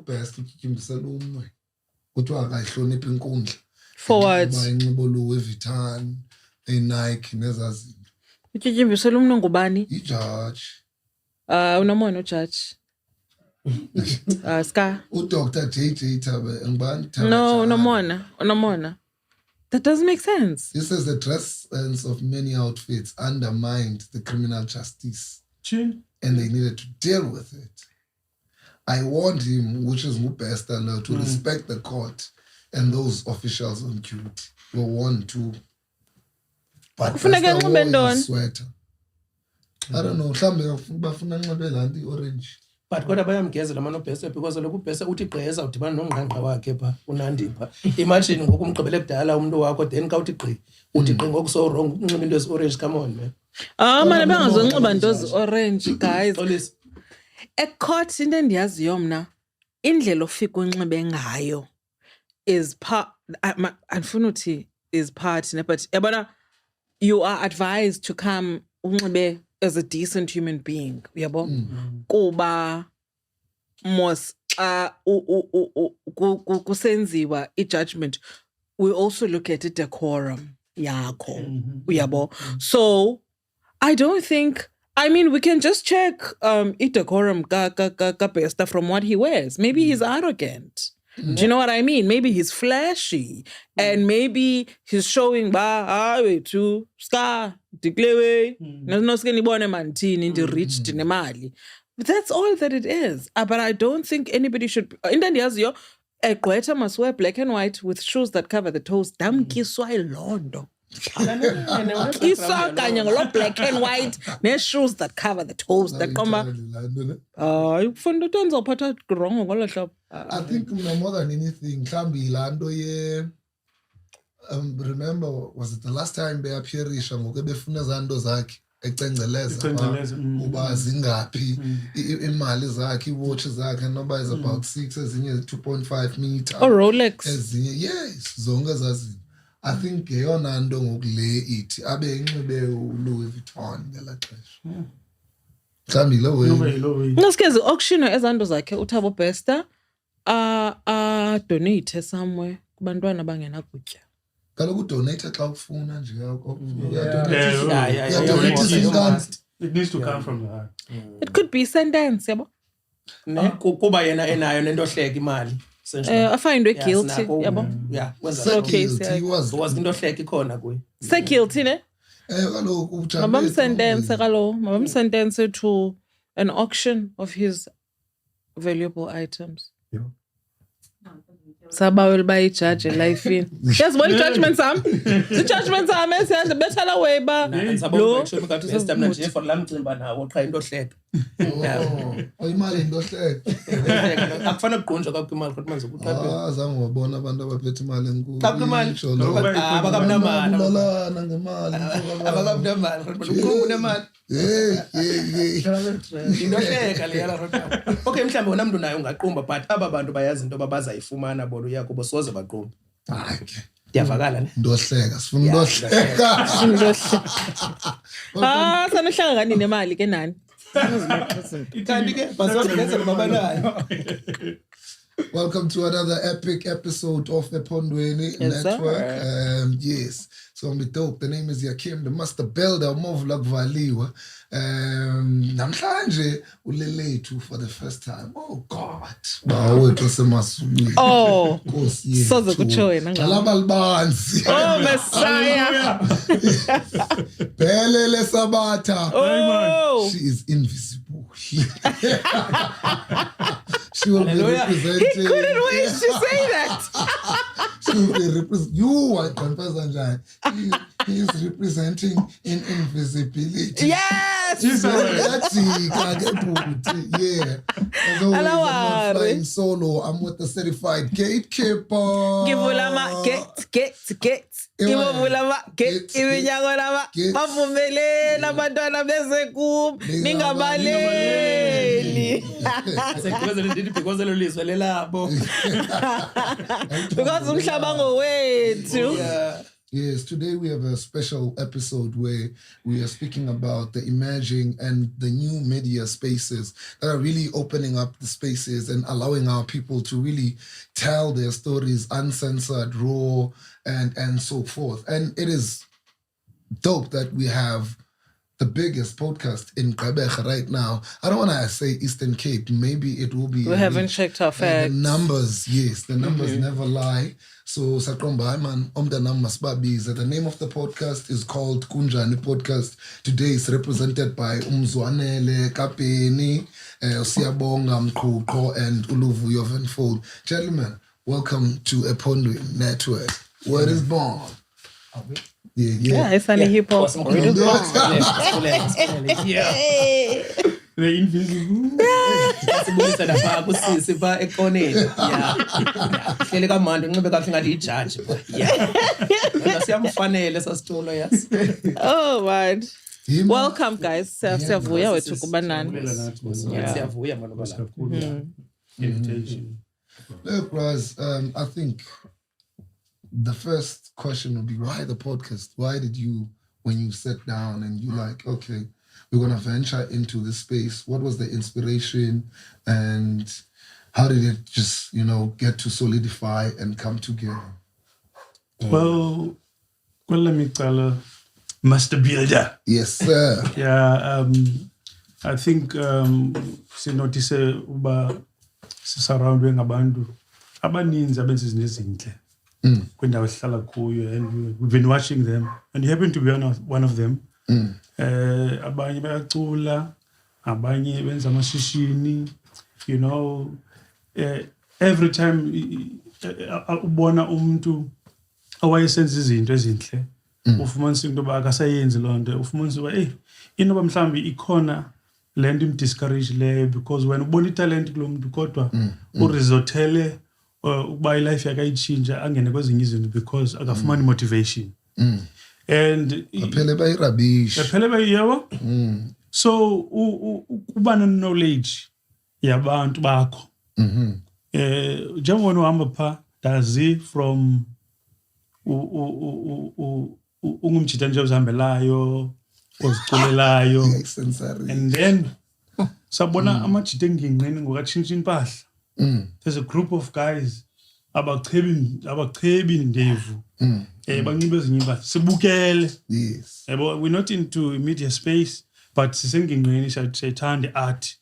best ukikimbisela umwe kuthiwa akayihloniphi inkundla Forward. Bayinxibo Louis Vuitton, Nike nezazinto. Ukikimbisela umntu ngubani? Ijudge. Unomona ujudge. Ska. Dr. JJ Tabe ngibani? No, unomona. That doesn't make sense. He says the dress sense of many outfits undermined the criminal justice. And they needed to deal with it. I warned him, which is best, to respect the court and those officials on duty. We were warned too. But Pastor wore his sweater. I don't know. Orange. But kodwa bayamgezela manobhesa because lokhu bhesa uthi gqeza udibana nongqangqa wakhe pha unandipha. Imagine ngokumgqibele kudala umuntu wakho then ka uthi gqi uthi gqi ngokuso wrong unxiba into ezi orange come on man. Manje bengazonxiba into ezi orange guys. Ecourt into endiyaziyo mna indlela ofika unxibe ngayo is part andifuna uthi is part but yabona you are advised to come unxibe as a decent human being, yabo? Kuba mos kusenziwa i-judgment, we also look at decorum yakho, yabo? So I don't think, I mean, we can just check i-decorum ka Besta from what he wears. Maybe he's arrogant. Do you know what I mean? Maybe he's flashy and maybe he's showing to Ska, Diklewe, no skinny bone mantini, the rich nemali. But that's all that it is. But I don't think anybody should. In the Yazio, a Greta must wear black and white with shoes that cover the toes. Damn kiswa londo. Kiswa kanyang black and white, ne shoes that cover the toes. That you find the tons of patat wrong. I think more than anything, Kambi Lando remember, was it the last time they appeared befuna zando zakhe ecengeleza uba zingaphi imali zakhe iwatch zakhe noba is about 6 ezinye 2.5 meter or Rolex ezinye yes zonke zazinto. I think eyona nto ngokule ithi abe enxibe uLouis Vuitton ngela xesha mhlawumbi lo way ngasikeze auction ezando zakhe uThabo Besta donate somewhere kubantwana abangena kutya. Kaloku donate xa ufuna nje it needs to come from the heart. It could be sentence, yabo? Kuba yena enayo nento hleka imali. Afindwe guilty, yabo? Yeah, was into hleka ikhona kuye. Say guilty ne? Kaloku mabam sentence to an auction of his valuable items. Saba will buy judge life in. Yes, one judgment Sam. The judgment Sam is the better way ba. Lo estamna nje for lamcimba nawo xa into hleka. Imali into hleka. Akufana uqonja kwakwimali kodwa manje ukuqaphe. Zange wabona abantu abaphethe imali enkulu. Qaphimali. Abakamnamali. Lolana ngemali. Abakamnamali kodwa uqonga nemali. Into hleka le yala kodwa. Okay mhlambe wona umuntu naye ungaqumba but aba bantu bayazi into babazayifumana bolo yakho bosoze baqumba. Okay. Ndiyavakala ne. Ndohleka, sifuna ndohleka. Sanohlanga kanini nemali ke nani? Kanti ke bazozenza babanayo. Welcome to another epic episode of Ephondweni Network. Yes, so I'm dope. The name is Yakim, the master builder, Movlog Valiwa. Namhlanje ulele tu for the first time. Oh God. Oh. Soze kuchowe Alabalibanzi. Oh Messiah. Belele Sabata. Oh. She is invisible. She will be representing. He couldn't wait to say that. She will be representing. You are confessing. He is representing in invisibility. Yes. Yeah. As always, I'm not flying solo. I'm with the certified gatekeeper. Ngivulama gate. Ngivulama gate. Ibinyangolama bavumelela abantwana beze kum. Ningabaleli. Because lelizwe lelabo. Because umhlaba ngowethu. Yes, today we have a special episode where we are speaking about the emerging and the new media spaces that are really opening up the spaces and allowing our people to really tell their stories uncensored, raw, and so forth. And it is dope that we have the biggest podcast in Quebec right now. I don't want to say Eastern Cape. Maybe it will be. We haven't checked our facts. The numbers, yes, the numbers never lie. So Sakromba, man, the numbers babies. The name of the podcast is called Kunjani Podcast. Today is represented by Umzwanele, Kapeni, Siabonga Mkruko, and Uluvu Yovenfold. Gentlemen, welcome to Ephondweni Network. Word is born. Yeah, it's funny hip hop. The invisible. Sibuyisa lapha kusisi ba ekoneni. Yeah. Hlele kamandi ngibe kahle ngathi ijudge. Yeah. Siyamfanele sasitolo yes. Oh man. Welcome guys. Siyavuya wethu kubanani. Siyavuya malobala. Invitation. Look, Raz, I think the first question would be, why the podcast? Why did you, when you sat down and you like, okay, we're going to venture into this space, what was the inspiration and how did it just, get to solidify and come together? Well, let me tell Master Builder. Yes, sir. Yeah, I think sinotise uba surrounded ngabantu abaninzi abenza izinto ezinhle. Kwindawo sihlala kuyo, and we've been watching them, and you happen to be one of them. Abanye bayacula, abanye benza amashishini, every time ubona umuntu owayesenza izinto ezinhle, ufumanisa into ba akasayenzi lonto, ufumanisa ba inoba mhlambi ikhona lento imdiscourage leyo, because when ubona italent kulo muntu kodwa urizothele ukuba ilife yakayichinja angene kwezinye izinto because akafumani motivation. And aphele bayirabish. Aphele bayiyewa. So uba knowledge yabantu bakho. Njengoba uhamba pha dazi from ungumjita nje uzihambelayo oziculelayo, and then sabona amajita engingqini ngokatshintsha impahla. There's a group of guys abachebi ndevu banxibe ezinye impahla sibukele. Yes. We're not into media space, but sisengingqini siyayithanda art.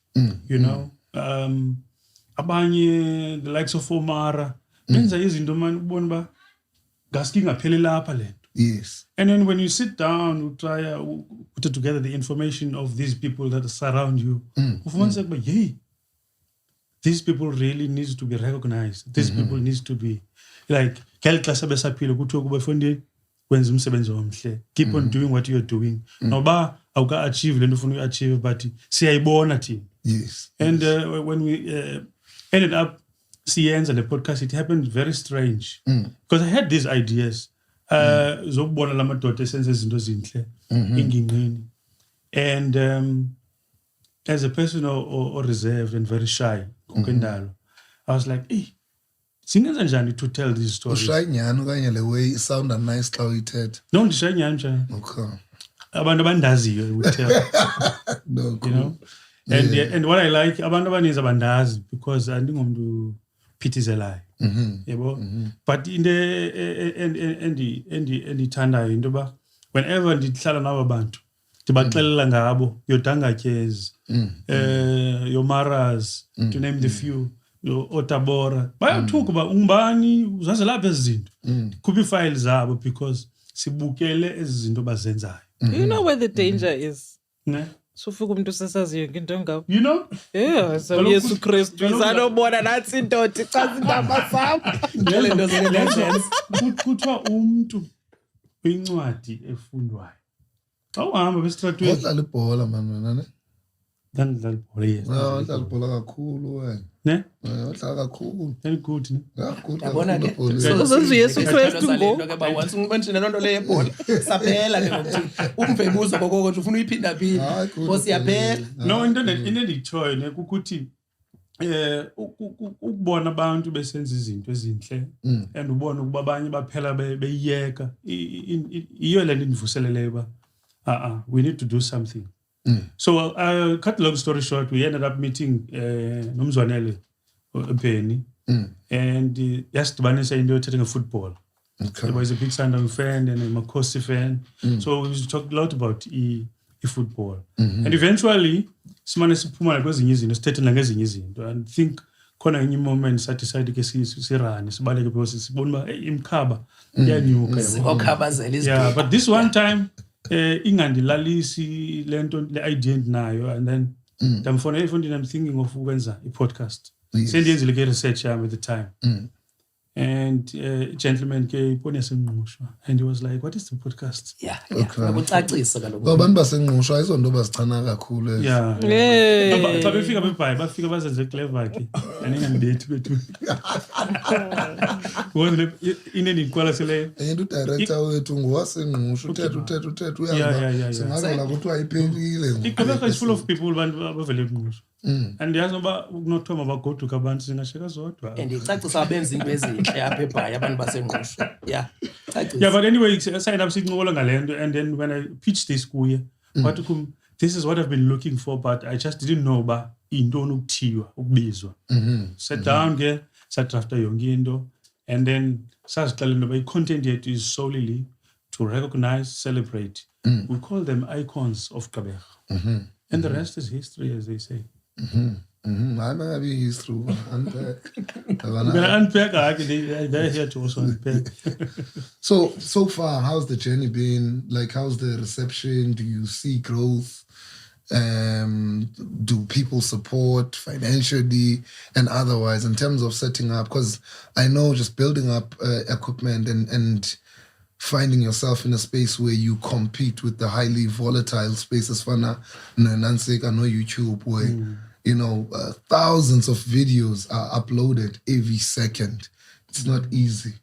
Abanye the likes of Omara benza izinto man ubona ba gaski ngapheli lapha lento. Yes. And then when you sit down, you try to put together the information of these people that surround you. These people really need to be recognized. These people need to be like, keep on doing what you're doing. Now, auka achieve lento ufuna achieve, but siyayibona thina. Yes. And when we ended up siyenza the podcast, it happened very strange because I had these ideas. Zokubona lamadoda esenza izinto ezinhle ingingqini, and as a person or reserved and very shy ngokwendalo, I was like, singenza njani to tell these stories? Ushay nyani okanye le way sound nice xa uyithetha? No, ndishay nyani njani. Okay. Abantu abandaziyo would tell. No, cool. You know? And what I like, abantu abaninzi abandazi because andingomntu phithizelayo. But in the endithandayo into ba whenever ndihlala nabo bantu ndibaxelela ngabo, your Dangatyes, your Maras, to name the few, your Otabora, bayathuka uba ungubani uzaze lapha ezi zinto, ndikhuphe iifayili zabo because sibukele ezi zinto bazenzayo. You know where the danger is? Ne? So ufika umuntu sesaziyo into ngawo. You know? Yeah, so Yesu Kristu izanobona nathi indoda ichaza indaba zabo. Ngale nto ze-legends. Kuthiwa umuntu uyincwadi efundwayo. Awuhamba besitratweni. Udlala ibhola man wena ne? Ngidlala ibhola yes. Udlala ibhola kakhulu wena. Ne? Udlala kakhulu. Very good ne? Yabona ke. Uzenza Yesu Kristu ngo. Ke ba once ungimention lento le yebhola. Saphela ke ngokuthi umvebuzo kokoko ufuna uyiphinda phinda. Bosi yaphela. No, into endiyitshoyo ne kukuthi ukubona abantu besenza izinto ezinhle and ubona ukuba abanye baphela beyiyeka iyo le ndivuselele ba we need to do something. So cut long story short, we ended up meeting nomzwanele Penny and yasidibanisa into yothetha football. Okay. He was a big Sundowns fan and a Makosi fan. So we talked a lot about football. And eventually simane siphuma kwezinye izinto sithethe nangezinye izinto, and think khona enye moment sathi ke sirane sibaleke because sibona imkhaba iyanyuka. Yeah, but this one time ingandilalisi lento le idea endinayo, and then ndamfona Ephondweni, I'm thinking of ukwenza i-podcast. Sendiyenzile ke research yami at the time. And gentleman ke ipone sengqusha, and he was like, what is the podcast? Ukucacisa kaloku abantu basengqusha ayizonto bazichana kakhulu. Xa befika bebhayi bafika bazenze clever ke aningandibethi bethu ngoba inendiqwalaseleyo and udirector wethu ngowasengqusha uthetha uyaba singavela ukuthi ayiphelile. iGqeberha is full of people abantu abavele engqusha. And yazi noba ukunothoba bagoduka abantu singasheka zodwa. And icacisa abenza into ezinhle apha eBhayi abantu basengqusha. Yeah, but anyway, I signed up sinqola ngalento, and then when I pitched this kuye, this is what I've been looking for, but I just didn't know ba intoni ukuthiwa ukubizwa. Sat down ke sadrafta yonke into, and then sazixela into ba i-content yethu is solely to recognize, celebrate. We call them icons of Gqeberha. And the rest is history, as they say. I'm gonna be history. Unpack. They're here to also unpack. So far, how's the journey been? Like, how's the reception? Do you see growth? Do people support financially and otherwise in terms of setting up? Because I know just building up equipment and finding yourself in a space where you compete with the highly volatile spaces for now, Nansek, I know YouTube, where thousands of videos are uploaded every second. It's not easy.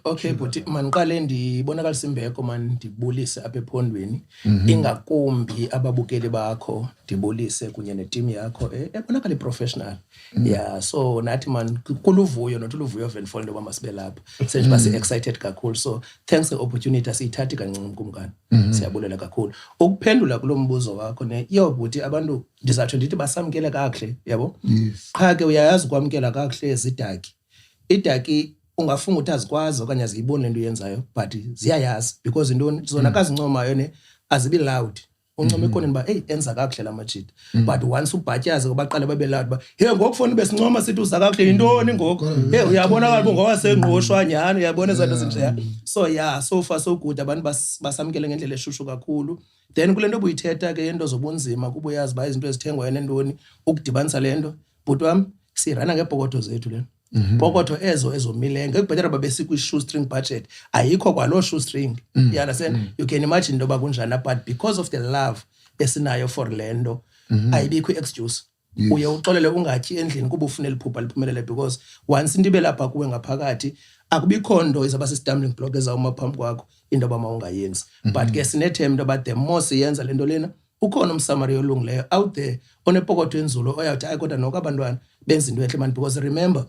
Okay, but manqale ndibonakalisa imbeko ndibulise apha ephondweni, ingakumbi ababukeli bakho ndibulise kunye neteam yakho ebonakala professional. Yeah, so nathi kuluvuyo notuluvuyo venfone loba masibe lapha. Senje basi excited kakhulu. So thanks the opportunity asiyithathi kancinci kumkani. Siyabulela kakhulu. Ukuphendula kulombuzo wakho buti abantu ndizathu ndithi basamkele kakuhle, yabo? Yes. Qha ke uyayazi kwamkela kakuhle izidaki. Idaki ungafunga ukuthi azikwazi okanye aziyiboni lento uyenzayo, but ziyayazi because intoni zona kazincomayo azibi loud. Uncoma ekhoneni ba enza kakuhle la majita. But once ubhatyaza baqale babe loud ba ngokufona besincoma sithi uza kakuhle intoni ngoku. Uyabona kaloku ngowasengqoshwa nyani, uyabona izinto ezinjeya. So yeah, so far so good, abantu basamkele ngendlela eshushu kakhulu. Then kulento obuyithetha ke into zobunzima kuba uyazi ba izinto ezithengwayo nentoni ukudibanisa lento. But wami sirana ngebhokotho zethu lento. Pokotho ezomilenga ekubhetera babesika shoestring budget ayikho kwalo shoestring. You understand? You can imagine ndoba kunjani, but because of the love esinayo for lendo ayibikho excuse. Uye uxolele ungatyi endlini kuba ufuna liphupha liphumelele, because once into ibe lapha kuwe ngaphakathi akubikho nto izaba stumbling block ezawuma phambi kwakho into mawungayenzi. But ke sinethemba about the more siyenza lento lena ukhona umsamari olungileyo out there onepokotho enzulu oyawuthi kodwa noko abantwana benza into enhle because remember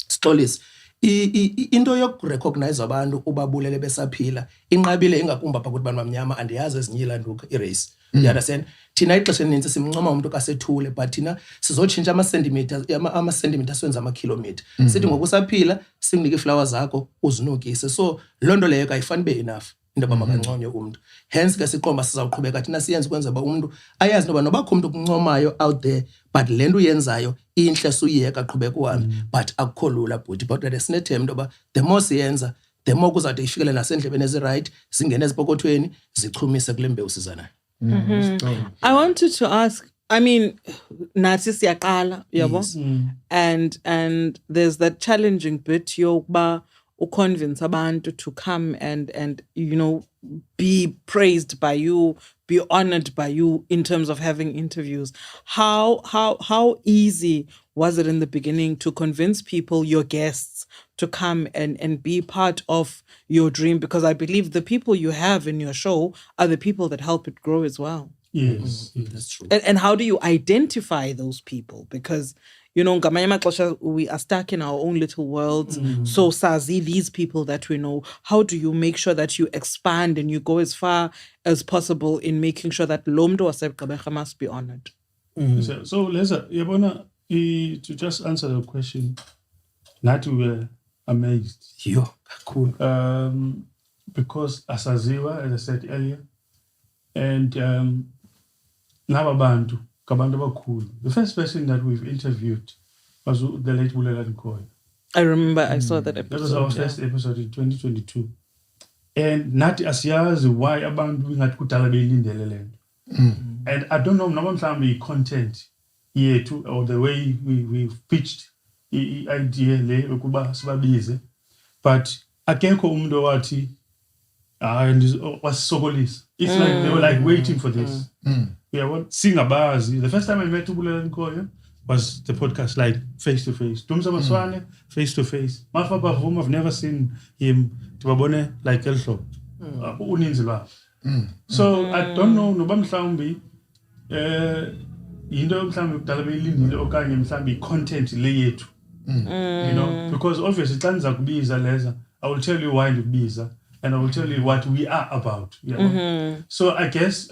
Stories into yokurecognize abantu ubabulele besaphila inqabile ingakumba pha kuthi bantu bamnyama andiyazi ezinyila nduka irace. You understand? Thina ixesha eninzi simncoma umuntu kasethule, but thina sizotshintsha ama-centimeters senza ama-kilometer. Sithi ngokusaphila simnike iflowers zakho uzinukise. So lonto leyo kayifani be enough into bamakanconyo umuntu. Hence ke siqomba sizawuqhubeka thina siyenze kwenza ba umuntu ayazi noba akho umuntu kuncomayo out there, but lento uyenzayo inhle suyiyeka qhubeka uhambe, but akukho lula bhuti. But sinethemba noba the more siyenza the more kuzawuthi ifikele nasendlebeni ezi-right, zingene ezipokothweni zichumise kule mbewu sizanayo. I wanted to ask, I mean, nathi siyaqala, yabo, and there's that challenging bit yokuba uconvince abantu to come and be praised by you, be honored by you in terms of having interviews. How easy was it in the beginning to convince people, your guests, to come and be part of your dream? Because I believe the people you have in your show are the people that help it grow as well. Yes, That's true. And how do you identify those people? Because, ngamanye amaxesha we are stuck in our own little worlds. So sazi, these people that we know, how do you make sure that you expand and you go as far as possible in making sure that lo mntu wasegqeberha must be honored? So Leza, yabona, to just answer the question, not we were amazed. Yo, cool. Because asaziwa, as I said earlier, and laba bantu kabantu abakhulu. The first person that we've interviewed was the late Bulela Nkoya. I remember I saw that episode. That was our first episode in 2022. And nathi asiyazi why abantu ingathi kudala beyilindele lento. And I don't know noma mhlawumbe content yethu or the way we've pitched idea le ukuba sibabize, but akekho umuntu owathi wasisokolisa. It's like they were like waiting for this. Yeah, what singabazi. The first time I met Bulela Nkoya was the podcast, like face to face. Tumsa Maswane, face to face. Mafa Bavuma, I've never seen him tibabone like Elso. Uninzi lwa. So I don't know noba mhlawumbi into mhlawumbi kudala beyilindile okanye mhlawumbi content le yethu. Because obviously xa ndiza kubiza Leza, I will tell you why ndikubiza and I will tell you what we are about. So I guess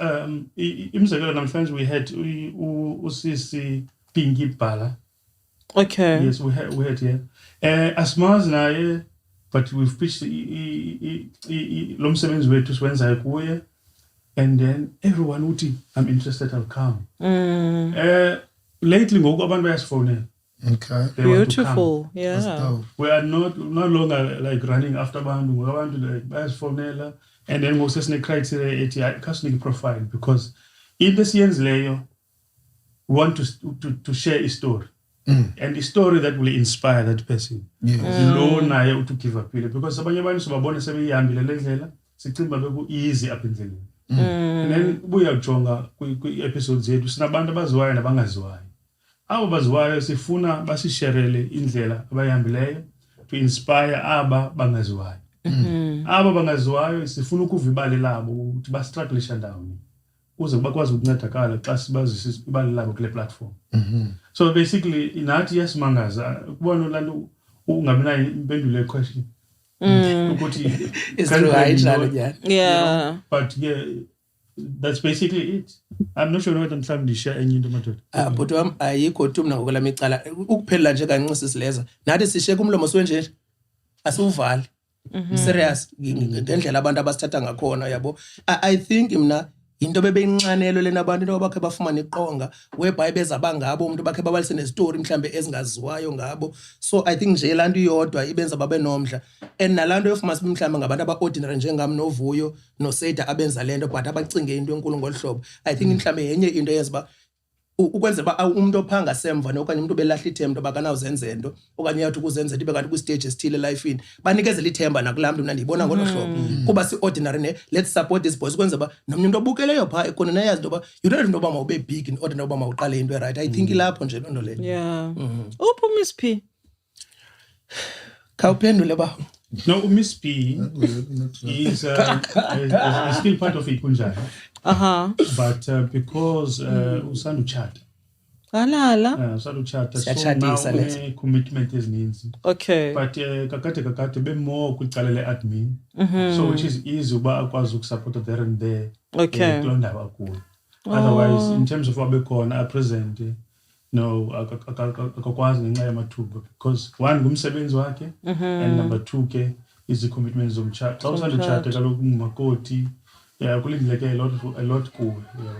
imizekelo namhlanje we had usisi Pinky Bala. Okay. Yes, we had here. Asmaz naye, but we've pitched lo msebenzi wethu siwenzayo kuye, and then everyone uthi I'm interested, I'll come. Lately ngoku abantu bayasifonela. Okay. They want to Beautiful. come. Yeah. We are no longer like running after abantu. We want to like bayasifonela, and then ngoku sesine criteria ethi ayisinike profile, because in the science leyo we want to share a story. And a story that will inspire that person. Yes. Lo naye to give up because abanye abantu sobabone sebeyihambile le ndlela sicimba beku easy up endleleni. And then buya ujonga kwi episodes zethu sinabantu abaziwayo nabangaziwayo. Abo baziwayo sifuna basisharele indlela abayihambileyo to inspire aba bangaziwayo. Aba bangaziwayo sifuna ukuva ibali labo ukuthi bastruggleisha ndawoni uze bakwazi ukuncedakala xa sibazisa ibali labo kule platform. So basically inathi yasimangaza kubona lanto ungabi nayo impendulo ye question. Ukuthi It's true, Yeah. But yeah, that's basically it. I'm not sure whether mhlawumbe share enye into madoda. But wam ayikho tu mna ngokwela micala ukuphelela nje kancinci Sileza. Nathi sisheke umlomo siwenje asiwuvali. Serious ngendlela abantu abasithatha ngakhona yabo. I think mina into bebeyinxanelo lena abantu into bakhe bafumana iqonga whereby beza bangabo umuntu bakhe babalise nestory mhlambe ezingaziwayo ngabo. So I think nje lanto iyodwa ibenza babe nomdla, and nalanto yofuma sibe mhlambe ngabantu abaordinary njengami novuyo noSeta abenza lento but abacinge into enkulu ngolhlobo. I think mhlambe yenye into yenza ba ukwenza ba umuntu ophanga semva okanye umuntu belahla ithemba bakanawuzenza into okanye yathi ukuzenza ibe kanti ku stage esithile life in banikezela ithemba nakulamntu mna ndiyibona ngolo hlobo kuba si ordinary ne let's support this boys kwenza ba nomnye umuntu obukeleyo pha ekona nayazi into ba you don't know ba mawube big in order noba mawuqale into right. I think ilapho nje lonto le. Yeah. Upho Miss P. Khawuphendule ba. No, Miss P is still part of Kunjani. But because usandu chat. Usandu chat. So now commitment is means. Okay. But kakate be more kucalele admin. So which is easy uba akwazi ukusupport there and there. Okay. Otherwise, in terms of wabekhona present, no akakwazi ngenxa yamathuba because one ngumsebenzi wakhe and number 2 ke is the commitment zomchat. Xa usanda chat kaloku ngumakoti kulindleke a lot cool.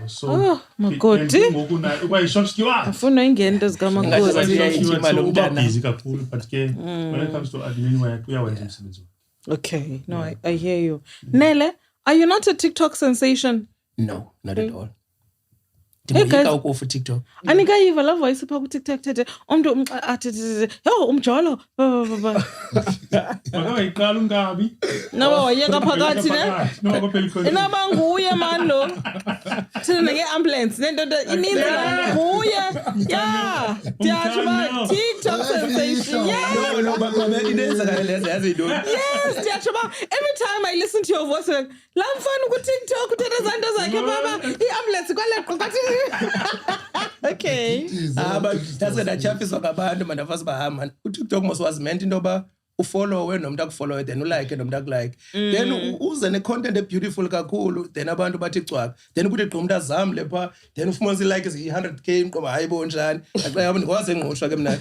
So makoti ngoku na uba shop skill afuna ingento zikamakoti busy kakhulu but ke when it comes to admin work uyawenza umsebenzi. Okay, no, I hear you. Nele, are you not a TikTok sensation? No, not at all. ndimoyika ukufa TikTok. Anikayiva la voice pha ku TikTok thethe umuntu athi yo umjolo Makayiqala ungabi. naba wayeka phakathi ne naba nguye man lo thina nge-ambulance nento ininzi nguye ya ndiyatsho uba TikTok sensation yes ndiyatsho uba every time I listen to your voice la mfana ku-TikTok uthetha zanto zakhe baba i-ambulance kwaleqo kwathi okay ndase ndatyhafiswa ngabantu mandafasa uba man uTikTok mos was meant into yoba ufollowe nomuntu akufollowe then ulike nomuntu akulike then uze ne-content e-beautiful kakhulu then abantu bathi cwaka then kuthi gqa umuntu azamle phaa then ufumanisa i-like zi-100k mqoba hayi bo njani axayabo ndikwazi engqushwa ke mna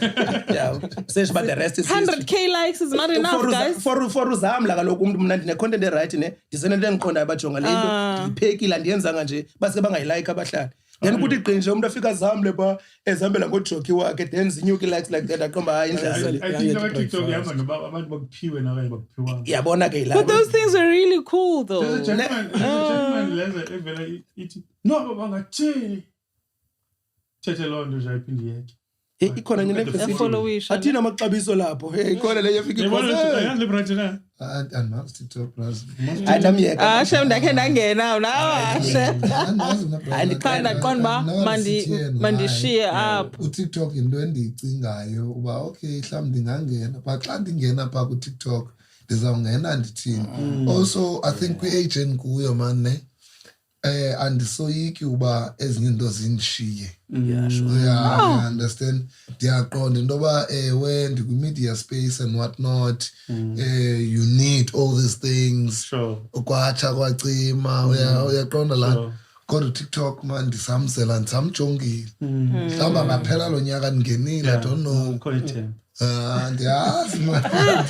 yawo sesh but the rest is 100k likes is not enough guys for uzamla kaloku umntu mna ndine-content e-right ne ndisenento endiqondayo bajonga le nto ndiyiphekile andiyenzanga nje baseke bangayilike abahlali then kuthi qinje umuntu afika azamle phaa ezihambela ngojoki wakhe then zinyuke i-likes like that aqomba hayi indlela I think TikTok yahamba noba abantu bakuphiwe nawe bakuphiwanga. yabona ke but those things are really cool though There's a gentleman leza evela ithi no bangathini. Thethe loo nto nje ayiphinde iyeke. ikhona nye followisha athina amaxabiso lapho ikhona leyo efika Yazi bright na. Andimazi TikTok plus. ndamyeka shem ndakhe ndangena nawe ndiqonda uba mandishiye apho uTikTok into endiyicingayo uba okay mhlawumbi ndingangena but xa ndingena phaa kuTikTok ndizawungena ndithini also I think kwi-age endikuyo man ne andisoyiki uba ezinye into zindishiye I understand ndiyaqonda into yoba ewe ndikwi-media space and what not you need all these things ukwatsha kwacima uyaqonda laa kodwa uTikTok man ndisamzela ndisamjongile mhlawumbi angaphela lo nyaka ndingenile I don't know ndiyazi man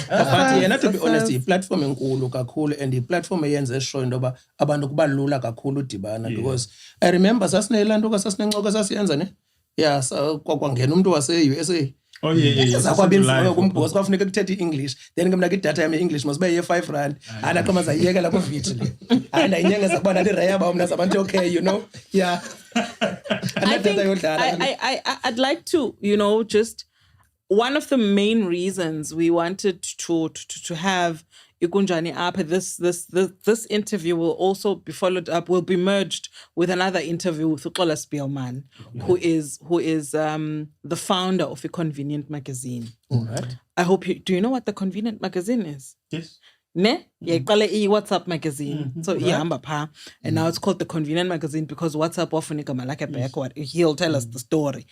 but yena to be honest i-platform enkulu kakhulu and i-platform eyenze sure into yoba abantu kuba lula kakhulu udibana because I remember sasinelaa nto sasinencoka sasiyenza ne ya kwangena umntu wase-USA zakwabenzima kumbhosi kwafuneka kuthethe i-English then ke mna ke idatha yam i-English masibe ye-R5 andaqoma zayiyekela kwiviti le hayi ndayinyengeza kuba ndathi reyaba mna zabantu okay you know yeah I'd like to just one of the main reasons we wanted to have Kunjani up, this interview will also be followed up, will be merged with another interview with Uxola Spielman, who is the founder of A Convenient Magazine. All right. I hope do you know what The Convenient Magazine is? Yes. Ne? WhatsApp magazine. So ihamba pha. And now it's called The Convenient Magazine because WhatsApp wafunika malake back. He'll tell us the story.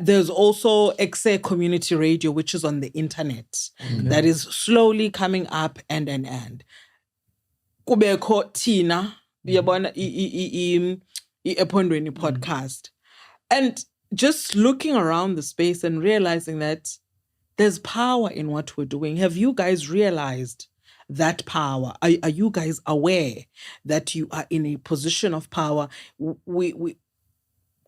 There's also Exe Community Radio, which is on the internet, that is slowly coming up and. Kubeko Tina, yabona Ephondweni Podcast. And just looking around the space and realizing that there's power in what we're doing. Have you guys realized that power? Are you guys aware that you are in a position of power? We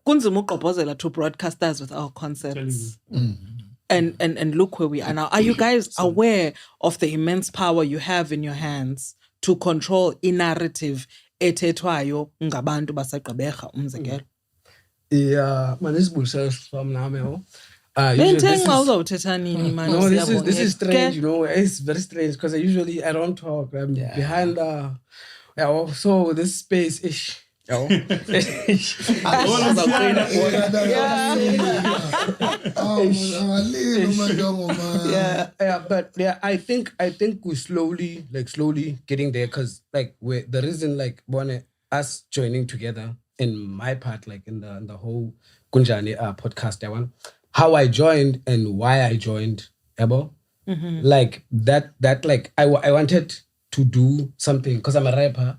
kunzima uqobozela to broadcasters with our concepts. And look where we are now. Are you guys aware of the immense power you have in your hands to control i-narrative ethethwayo ngabantu basegqeberha umzekelo? Yeah, man, this bullshit from now, man. This is strange, it's very strange because I don't talk. I'm behind so this space ish. Yeah, but I think we're slowly getting there because the reason us joining together in my part, in the whole Kunjani podcast, how I joined and why I joined Ebo, I wanted to do something because I'm a rapper,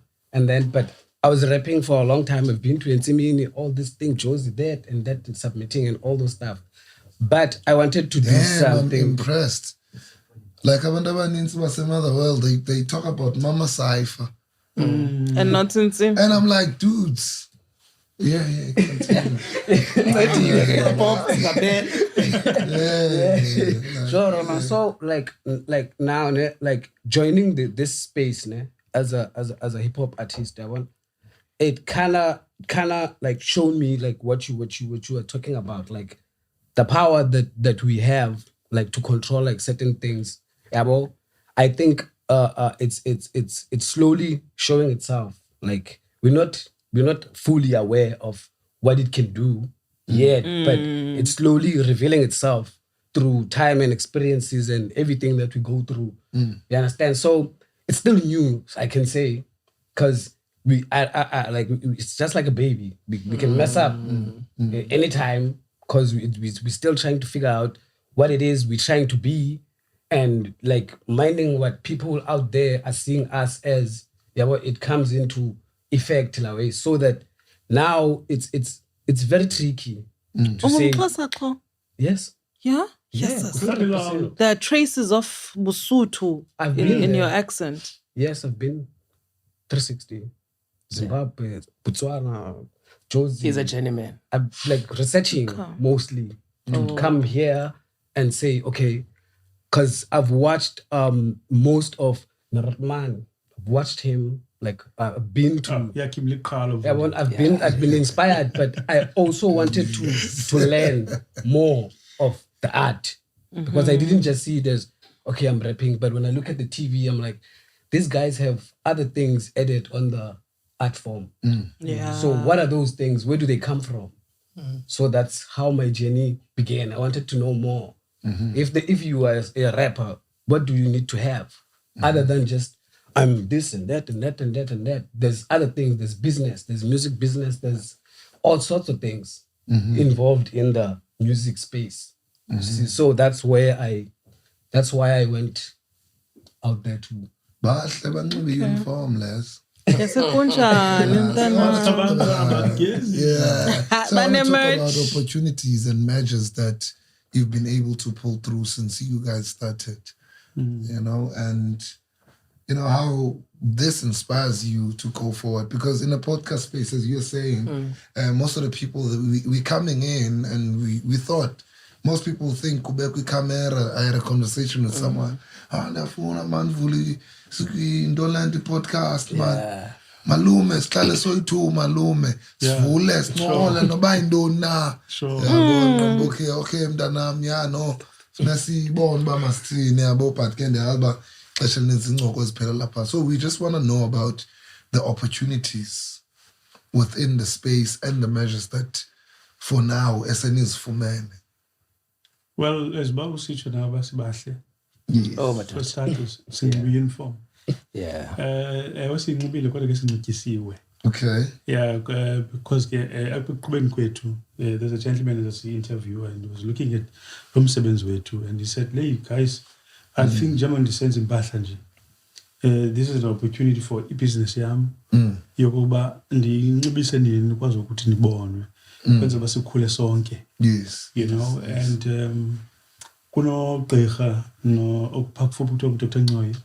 but I was rapping for a long time. I've been to Nsimini, all this thing, Josie, that and submitting and all those stuff. But I wanted to do something. I'm impressed. Like Abandaba in another world, they talk about Mama Cypher. And not Nsim. And I'm like, dudes. Yeah. Sure, so now, joining this space, as a hip hop artist, it kind of like showed me like what you were talking about, like the power that we have, like to control like certain things. Yeah, well, I think it's slowly showing itself. Like we're not fully aware of what it can do yet, but it's slowly revealing itself through time and experiences and everything that we go through. You understand? So it's still new, I can say, because I like it's just like a baby. We can mess up anytime because we're still trying to figure out what it is we're trying to be, and like minding what people out there are seeing us as. Yeah, well, it comes into effect in a way, so that now it's very tricky to say. Yes. Yeah. Yes. There are traces of Busuthu in your accent. Yes, I've been 360. Zimbabwe, Botswana, Jozi. He's a journeyman. I'm like researching mostly to come here and say, okay, because I've watched most of Naratman. I've watched him, like I've been to. I've been inspired, but I also wanted to learn more of the art, because I didn't just see it as, okay, I'm rapping, but when I look at the TV, I'm like, these guys have other things added on the art form. Yeah. So what are those things? Where do they come from? So that's how my journey began. I wanted to know more. If you are a rapper, what do you need to have other than just I'm this and that and that and that and that? There's other things. There's business. There's music business. There's all sorts of things involved in the music space. See, so that's why I went out there too. Uniform, Les. Yes, Kunjani. Yeah. So I want to talk about opportunities and measures that you've been able to pull through since you guys started. You know, and you know how this inspires you to go forward, because in a podcast space, as you're saying, most of the people that we coming in, and we thought, most people think kubekwi camera. I had a conversation with someone. Ndafuna man vuli Ephondweni Podcast man. Malume sihlale soyi-2 malume. Sivule sinole noba yintoni na. Yabo okay mntanami no. Funa siyibone uba masithini yabo, but ke ndiyazi xesha elininzi incoko eziphela lapha. So we just want to know about the opportunities within the space and the measures that for now SNEs fumene. Well, as Babu usitsho nabo basibahle. Yes. Oh, my For starters, sinxibe uniform. Yeah. Wasinxibile kodwa ke sinxityisiwe. Okay. Yeah, because ekuqhubeni kwethu, there's a gentleman that's the interviewer, and he was looking at lo msebenzi wethu, and he said, "Hey guys, I think njengoba ndisenza impahla nje, this is an opportunity for business yam yokuba ndinxibise nini nikwazi ukuthi nibonwe kwenza ba sikhule sonke." Yes. You know, and kuno gqirha no okuphakufupi kuthiwa Dr. Ncoyi.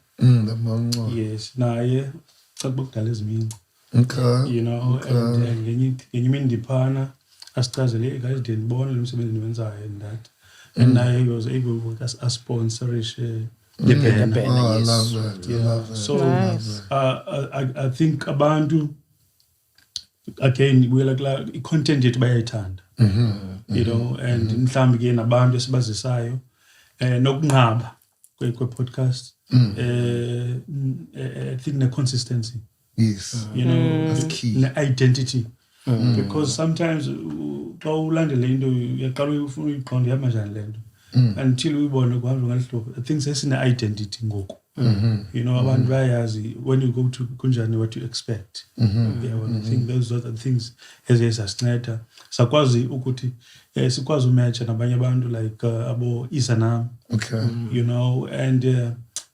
Yes, naye cakubukudala eziminci. Okay. You know, and ngenye imini ndiphana asichazele, guys, ndiyibona lo msebenzi niwenzayo and that. And naye he was able to sponsorish the banner. Oh, I Yes. love that. I love that. So Nice. I think abantu, again, we're like content yethu bayayithanda. You know, and mhlawumbi ke nabantu esibazisayo nokunqaba kwe-podcast. I think the consistency. Yes. You know, That's key. The identity. Because sometimes xa ulandele into uyaqala ufuna uyiqonda ihamba njani le nto until uyibone kuhamba ngeli hlobo. I think sesine-identity ngoku. You know, abantu bayayazi when you go to Kunjani what you expect. Yeah, well, I think those are the things eziye zasinceda sakwazi ukuthi sikwazi umatcha nabanye abantu like abo Izanam. Okay. You know, and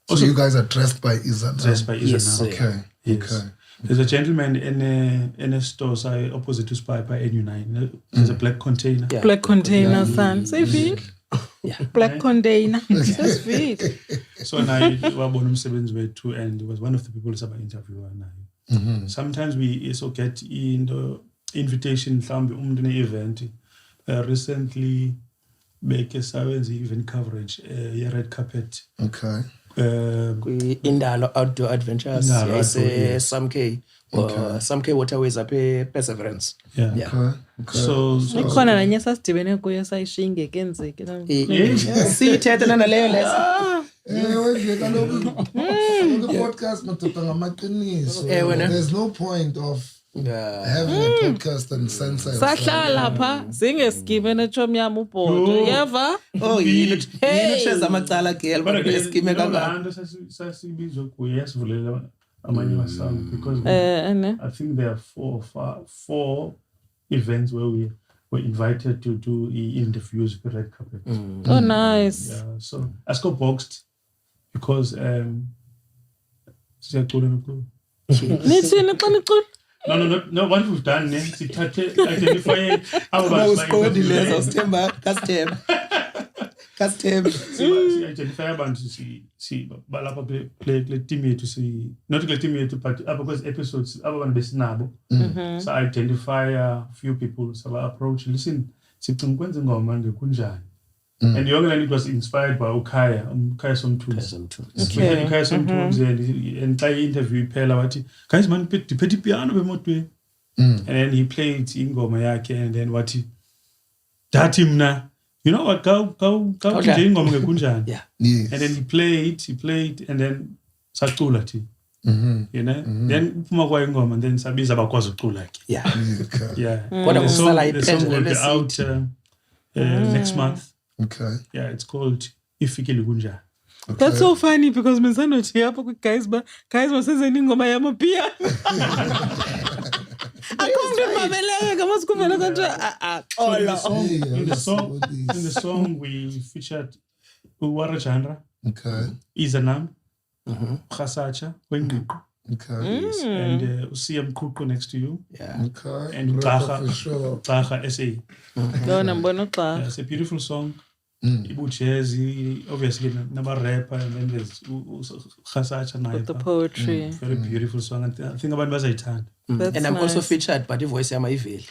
So you guys are dressed by Izanam. dressed by Izanam. Yes, Okay. Yes. Okay. There's a gentleman in a store side opposite to Spy by NU9. There's a black container. Yeah. Black container, son. Say feed. Yeah. Black container. Just feed. So now wabona umsebenzi wethu, and he was one of the people who interviewer now. Sometimes we also get in the invitation mhlawumbe umuntu ne-event. Recently beke sawenza event coverage red carpet. Okay. Indalo Outdoor Adventures. Indalo Yes, Outdoor, yes. some K. Some K Waterways up Perseverance. Yeah. Yeah. Okay. So ikhona nanye sasidibene kuyo sayishinge kenzeke Sithethe naleyo leso. The podcast madoda ngamaqiniso. There's no point of having a podcast and censor. sahlala pha singeskime netshomi yami ubhodo yeva Yini usheza amacala girl but kodwa eskime kangaka. lento sasibizwa kuye yasivulela amanye amasango because I think there are four events where we were invited to do interviews with red carpet. oh nice Yeah, so I got boxed because siyacula nokulo. nithini xa nicula No, what we've done next, identify Awusqondile Sithemba Kastem. identify abantu si balapha kule team yethu not kule team yethu but because episodes abantu besinabo. So identify a few people so I approach listen sicinga ukwenza ingoma ngekunjani. And the other it was inspired by Ukaya Somthunzi. Okay. Ukaya Somthunzi and I interview iphela wathi guys man phethe piano bemotweni. And then he played ingoma yakhe and then wathi dathi mna you know what go nje ingoma ngekunjani. Yeah. Yes. And then he played and then sacula thi. You know then uphuma kwa ingoma and then sabiza bakwazi ucula ke. Yeah. Okay. Yeah. Kodwa The song kusala will be iphendlo out next month. Okay. Yeah, it's called Ifikile Kunjani. that's so funny because menzanothi apha guys masenzeni ingoma yamapiano akhona imabeleke ngamasukuvela kanjani In the song we featured Uwara Chandra, Okay. Izanam, Khasacha, Wengiqu, Okay. and Usia Mkuko next to you, Yeah. Okay. and Rapper for sure. Taha SA. yona mbona xa It's a beautiful song. Ibu jazzy, obviously number rapper, and then there's Khasacha with the Naipa. poetry Very beautiful song, and I think about bazayithanda. that's And I'm also nice. featured but ivoice yami ayiveli.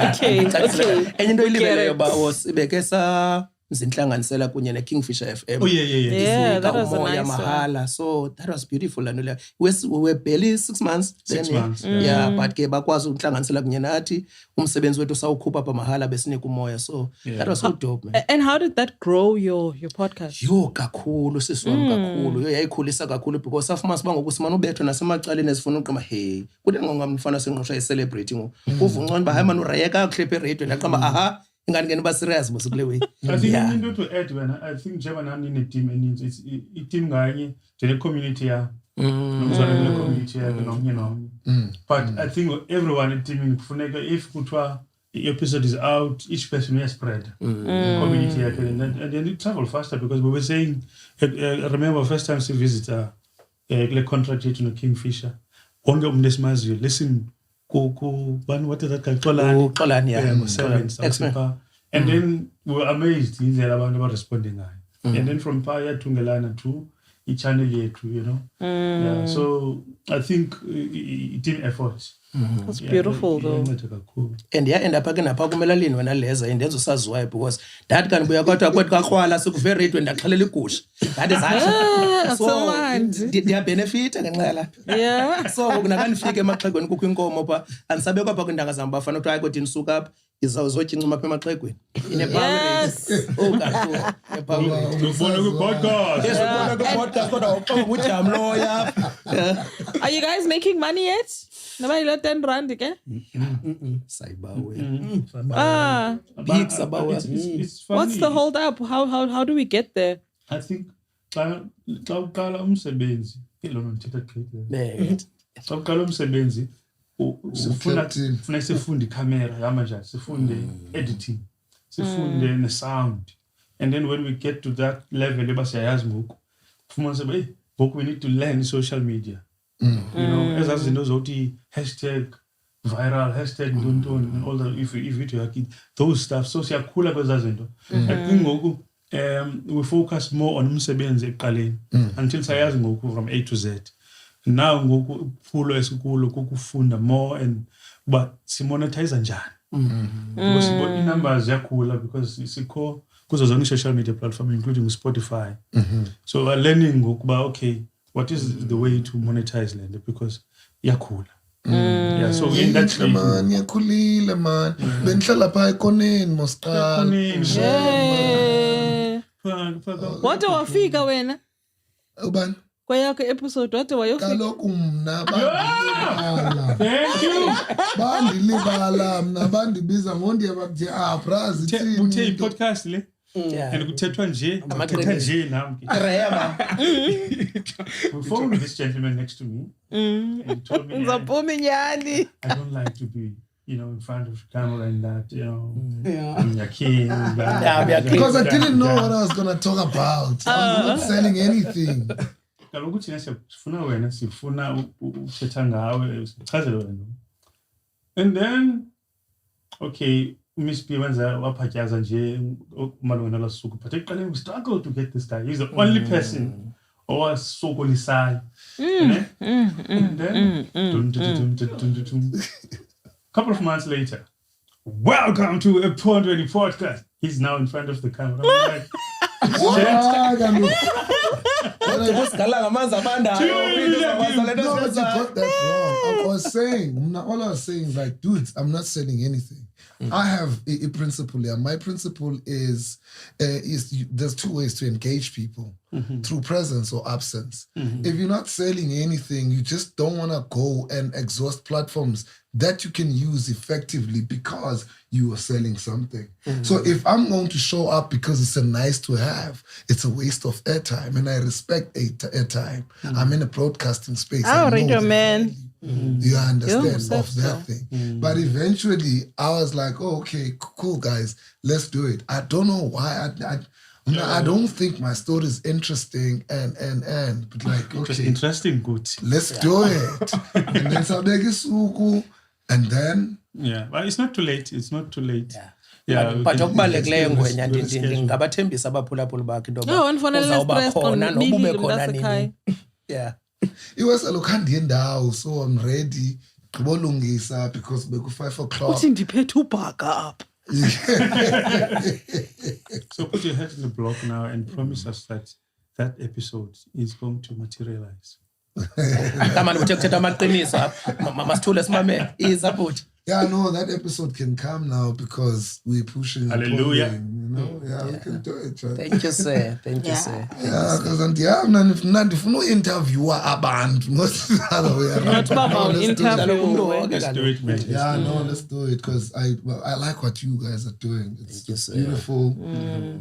okay Enye into We get ilibeleyo it. ba sibeke sa zinhlanganisela kunye neKingfisher FM. Oh yeah. Yeah, that was a Umoya nice one. mahala. So that was beautiful and we were barely 6 months. 6 then, months. Yeah, but ke bakwazi ukuhlanganisela kunye nathi umsebenzi wethu sawukhupha apha mahala besinika umoya. So that was so dope man. And how did that grow your podcast? Yo kakhulu sisiwami kakhulu yo yayikhulisa kakhulu because safuma siba ngokusimana ubethwe nasemacaleni ezifuna uqamba hey kude ngomfana senqosha i-celebrity ngo uvungcona ba hayi man urayeka uklephe radio ndaqamba aha ingani ngene ba serious bosukule way. I think into to add when I think njengoba nami nine team eninzi it's team nganye njene community ya nomzwana kule community ya nomnye but I think everyone in team kufuneka if kuthiwa episode is out each person will spread community yakhe and then it travel faster because we were saying remember first time we visit kule contract yethu no Kingfisher wonke umuntu esimaziyo listen what is that guy Xolani yeah. X-Men. And then we were amazed indlela abantu abaresponding ngayo and then from Paya Tungelana to i-channel yethu you know. Yeah, so I think team effort. That's beautiful though. And end up again apha kumelalini wena leza indenzo saziwayo because that kan buya kodwa kwethu kaKrwala sikuve radio ndaxhelela igusha that is so dia benefit ngenxa lapha yeah so kunakanifike emaxhegweni kukho inkomo pha andisabe kwapha kwindanga zam bafana uthi hayi kodwa inisuka apha izawuzothi incuma apha emaxhegweni ine power kakhulu Ubona ku-podcast. yes ubona ku-podcast kodwa ukuthi am lawyer. are you guys making money yet nobody let 10 rand ke Sayibawe big sabawa. It's funny. what's the hold up how do we get there I think xa uqala umsebenzi ilona ndithetha great xa uqala umsebenzi ufuna sifunde ikamera yama njani sifunde editing sifunde ne-sound and then when we get to that level ebasiyayazi ngoku ufumana sebe hey ngoku we need to learn social media you know ezaa zinto zokuthi #viral #ntontoni and all the if video yakhe those stuff so siyakhula kwezaa zinto I think ngoku we focus more on umsebenzi ekuqaleni until sayazi ngoku from A to Z. Now ngoku uphulo esikulo kukufunda more and but simonetize njani because numbers yakhula because sikho kuzo zonke social media platform, including Spotify. So we're learning about, okay, what is the way to monetize land, because yakhula. Yeah, so in that stage, man, yakhulile man. Benhlala pha ekoneni mosiqala. Wade wafika wena Ubani? kwayakho episode wade wayofika. Kaloku mna bandilibala. thank you. Bandilibala mna bandibiza ngondiya bakuthi brazi thini. Uthe podcast le. Yeah. And kuthethwa nje, kuthetha nje nami. We phoned this gentleman next to me. And he told me, Ngizaphuma I don't like to be, in front of the camera and that, I'm your king. Because I didn't know what I was going to talk about. I was not selling anything. Kaloku thina sifuna wena, sifuna uthetha ngawe, sichazele wena. And then, okay, Miss P wenza waphatyaza nje malunga nalasuku, but ekuqaleni we struggled to get this guy. He's the only person owasokolisayo. And then couple of months later, welcome to Ephondweni Podcast. He's now in front of the camera. I'm like, No, But you got that wrong. I was saying, all I was saying is like, dudes, I'm not selling anything. I have a principle here. My principle is there's two ways to engage people, through presence or absence. If you're not selling anything, you just don't want to go and exhaust platforms that you can use effectively because you are selling something. So if I'm going to show up because it's a nice to have, it's a waste of airtime, and I respect airtime. I'm in a broadcasting space. I already know man. You understand of that thing. But eventually I was like, oh, okay, cool guys, let's do it. I don't know why. I don't think my story is interesting and but like, okay, interesting, good. Let's do it. And then sabeki suku, and then but it's not too late. It's not too late. But okubalulekileyo ngwenya ngabathembisa abaphulaphuli bakhe into uzawuba khona noba ube khona nini. it was a lokhandiye ndawo, so I'm ready. Gqibolungisa because beku 5 o'clock. Uthi ndiphethe ubhaka apha. So put your head in the block now and promise us that episode is going to materialize. Kamani uthe kuthetha amaqiniso apha. Masithule simamele. Izaphuthi. Yeah, no, that episode can come now because we're pushing. Hallelujah. We can do it. Right? Thank you, sir. Thank you, sir. Yeah, because ndifuna interviewer abantu, not the other way around. Let's do it, man. Yeah, no, let's do it because I like what you guys are doing. It's beautiful.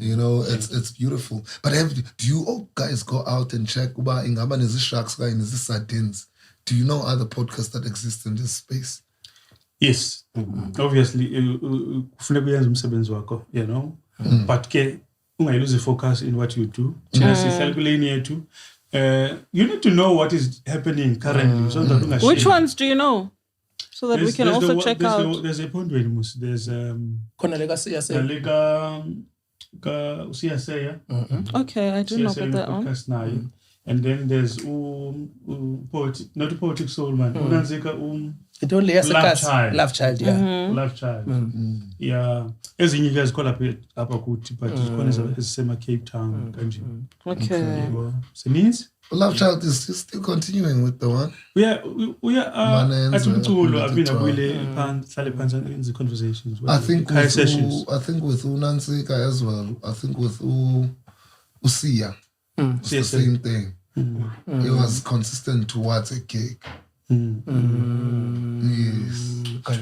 It's beautiful. But do you all guys go out and check uba ingaba nezi sharks guy nezi sardines? Do you know other podcasts that exist in this space? Yes, obviously kufuneka uyenze umsebenzi wakho, but ke ungayiluze focus in what you do. You need to know what is happening currently. So that which ones do you know? So that we can also check out. There's Ephondweni Mus. There's khona leka siyaseya. Siyaseya. Okay, I do know about that one. And then there's not a poetic soul man. Unanzika It only has Love Child, yeah. Love Child. Yeah. Ezinye you guys call up kuthi, but khona esema Cape Town kanje. Okay. So means Love Child is still continuing with the one. We are at umculo I've been abuyile phansi in the conversations. I think with Unansika as well. I think with Usia. It's the same thing. It was consistent towards a gig. Yes.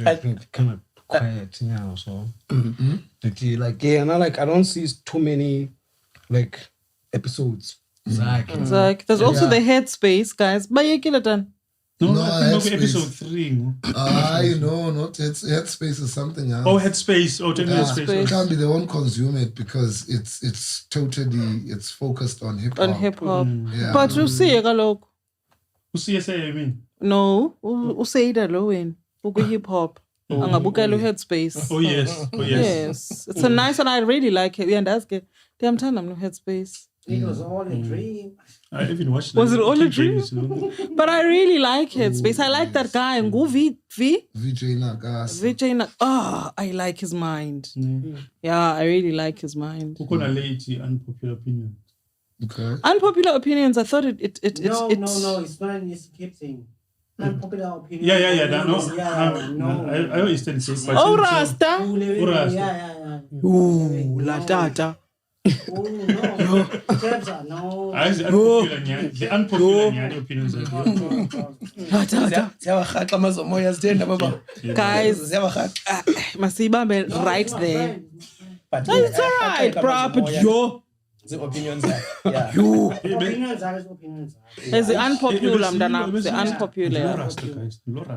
I think kind of quiet now, so I don't see too many episodes. Zach, there's also the Headspace guys. Bayekile done. No, I think episode 3. No, not Headspace is something else. Oh, Headspace. Oh, Headspace. It can't be, they won't consume it because it's totally focused on hip hop. On hip hop. Yeah. But you see kaloko. Usiyese I mean. No, usayida lo wena. Uku hip hop. Angabukela Headspace. Oh yes. Yes. It's a nice and I really like it. And ask it. Ndiyamthanda mno Headspace. It was all a dream. I even watched. Was it all a dream? You know? But I really like Headspace. I like that guy. Vijay Nagas. I like his mind. Yeah, I really like his mind. Kukona late unpopular opinion. Okay. Unpopular opinions. I thought it. No. It's fine. It's keep saying unpopular opinion. Yeah. No. I always tell you. Oh, Rasta. Yeah. Ooh, la tata. Oh, no. No. The unpopular opinions. La tata. Siyawarhaxa amazomoya sithenda baba. Guys, Siyawarhaxa. Masibambe right there. But It's alright, bro. But yo. The opinions are. Yeah. You. Opinions are. There's the unpopular, mdana. The unpopular.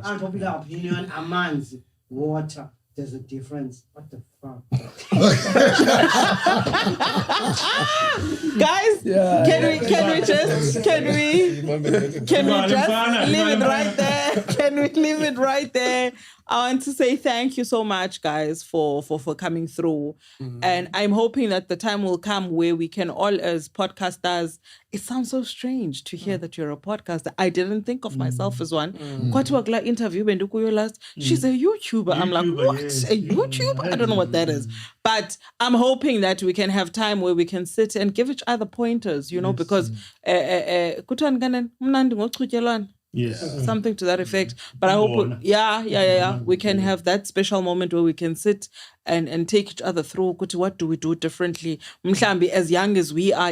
Unpopular opinion, amanzi, water. There's a difference. What the fuck? Guys, can we just leave it right there? Can we leave it right there? I want to say thank you so much, guys, for coming through. And I'm hoping that the time will come where we can all, as podcasters, it sounds so strange to hear that you're a podcaster. I didn't think of myself as one. Kwathiwa interview bendukuyo last. She's a YouTuber. I'm like, what? A YouTuber? I don't know what that is. But I'm hoping that we can have time where we can sit and give each other pointers, you know, because something to that effect. But I hope, we can have that special moment where we can sit and take each other through. What do we do differently? Mhlambi, as young as we are,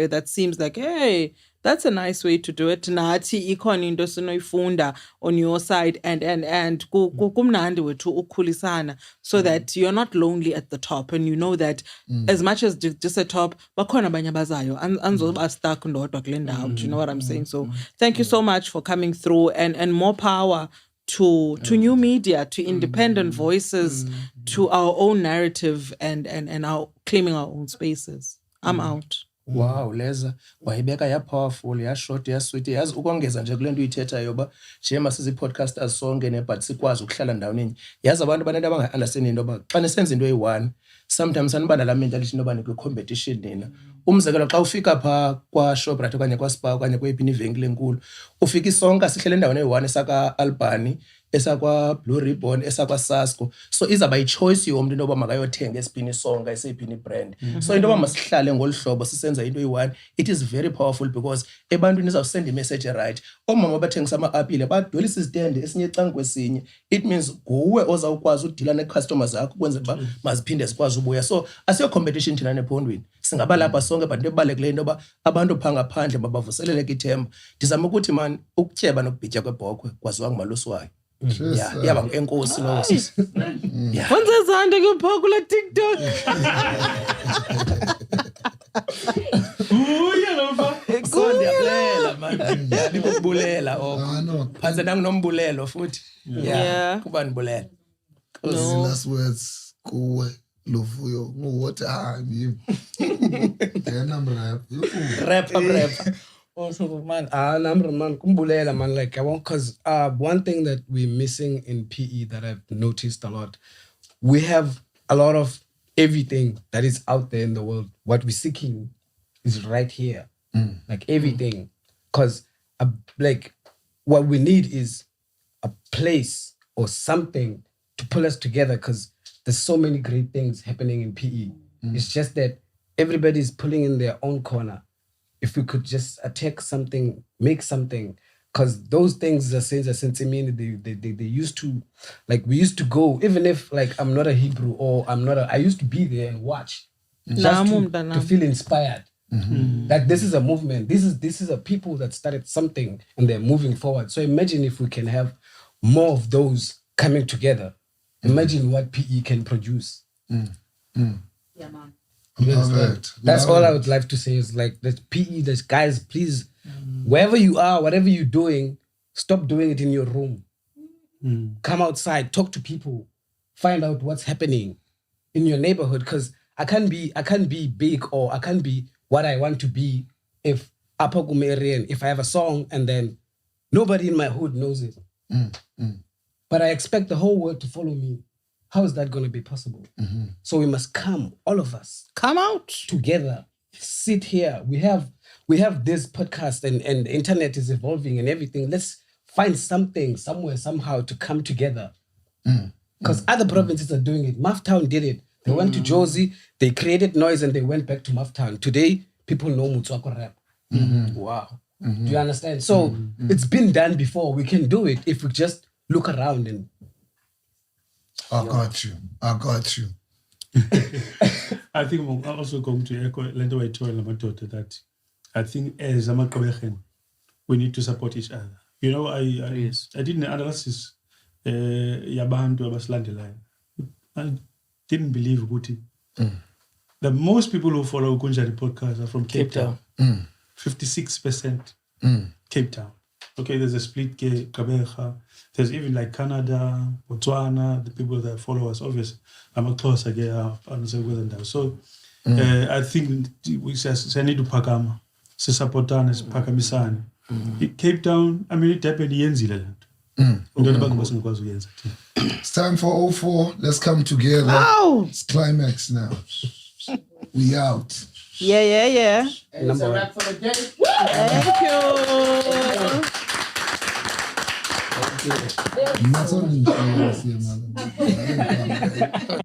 that seems like, hey, that's a nice way to do it. Nathi ikhona into sinoyifunda on your side and kumnandi wethu ukhulisana, so that you're not lonely at the top, and you know that as much as just at top bakhona abanye abazayo anzoba stuck ndodwa kule ndawo. Do you know what I'm saying? So thank you so much for coming through, and more power to new media, to independent voices, to our own narrative and our claiming our own spaces. I'm out. Wow, leza wayibeka ya powerful, ya short, ya sweet. Yazi ukongeza nje kule nto uyithethayo ba njema sizi podcasters sonke ne but sikwazi ukuhlala ndawoninye. Yazi abantu bantu abanga understand into ba xa nisenza into eyi-one, sometimes anibana la mentality noba nikwi competition nina. Umzekelo xa ufika pha kwa Shoprite okanye kwa Spar okanye kweyiphi ivenkile enkulu, ufika isonka sihlele endaweni eyi-one esaka Albany, esakwa Blue Ribbon, esakwa Sasco. So izaba i-choice yomuntu into yoba makayothenga esiphi isonka esiphi brand. So into yoba masihlale ngolu hlobo sisenza into eyi-one, it is very powerful because ebantwini izawusenda i-message right. Omama bathengisa ama-apile badwelisa izitende esinye ecanga kwesinye. It means nguwe ozawukwazi udila nee-customers zakho ukwenzela uba maziphinde zikwazi ubuya. So asiyo competition thina nephondweni. Singaba lapha sonke but into ebalulekileyo into yoba abantu phaa ngaphandle mabavuseleleke ithemba. Ndizama ukuthi man ukutyeba nokubhitya kwebhokhwe kwaziwa ngumalusi wayo. Yaba enkosi lo sisi. Wenza zande ke phakula TikTok. Sondiyabulela man. Ndikubulela okho. Phansi nanginombulelo futhi. Kuba nibulela. Last words kuwe Luvuyo what time rap. Also, man, number man, kumbulela man, like I want, cause one thing that we're missing in PE that I've noticed a lot, we have a lot of everything that is out there in the world. What we're seeking is right here, like everything, cause like what we need is a place or something to pull us together, cause there's so many great things happening in PE. It's just that everybody's pulling in their own corner. If we could just attack something, make something, because those things are sense they used to, like we used to go, even if like I'm not a Hebrew or I used to be there and watch just to feel inspired. That this is a movement. This is a people that started something and they're moving forward. So imagine if we can have more of those coming together. Imagine what PE can produce. Yeah, man. That's all I would like to say is like that PE, that guys, please, wherever you are, whatever you're doing, stop doing it in your room. Come outside, talk to people, find out what's happening in your neighborhood. Because I can't be big or I can't be what I want to be if if I have a song and then nobody in my hood knows it. But I expect the whole world to follow me. How is that going to be possible? So we must come, all of us, come out together sit here. We have this podcast and the internet is evolving and everything. Let's find something somewhere, somehow to come together. Because other provinces are doing it. Mufftown did it. They went to Josie, they created noise and they went back to Mufftown. Today, people know Motswako rap. Wow. Do you understand? So it's been done before. We can do it if we just look around and... I got you. I think I'm also going to echo Lendo Waitola that I think as a Makabehen, we need to support each other. You know, I did an analysis Yabantu Abaslandela. I didn't believe Guti. The most people who follow Kunjani Podcast are from Cape Town. 56% Cape Town. Okay, there's a split Kabeja. There's even like Canada, Botswana, the people that follow us, obviously. I'm a close again, so I think we need to pakama. Se supportana, se pakamisana. Cape Town, I mean, it happened in Zealand. It's time for 04. Let's come together. Oh. It's climax now. We out. Yeah. And it's a wrap for the day. Thank you. Not only in Australia,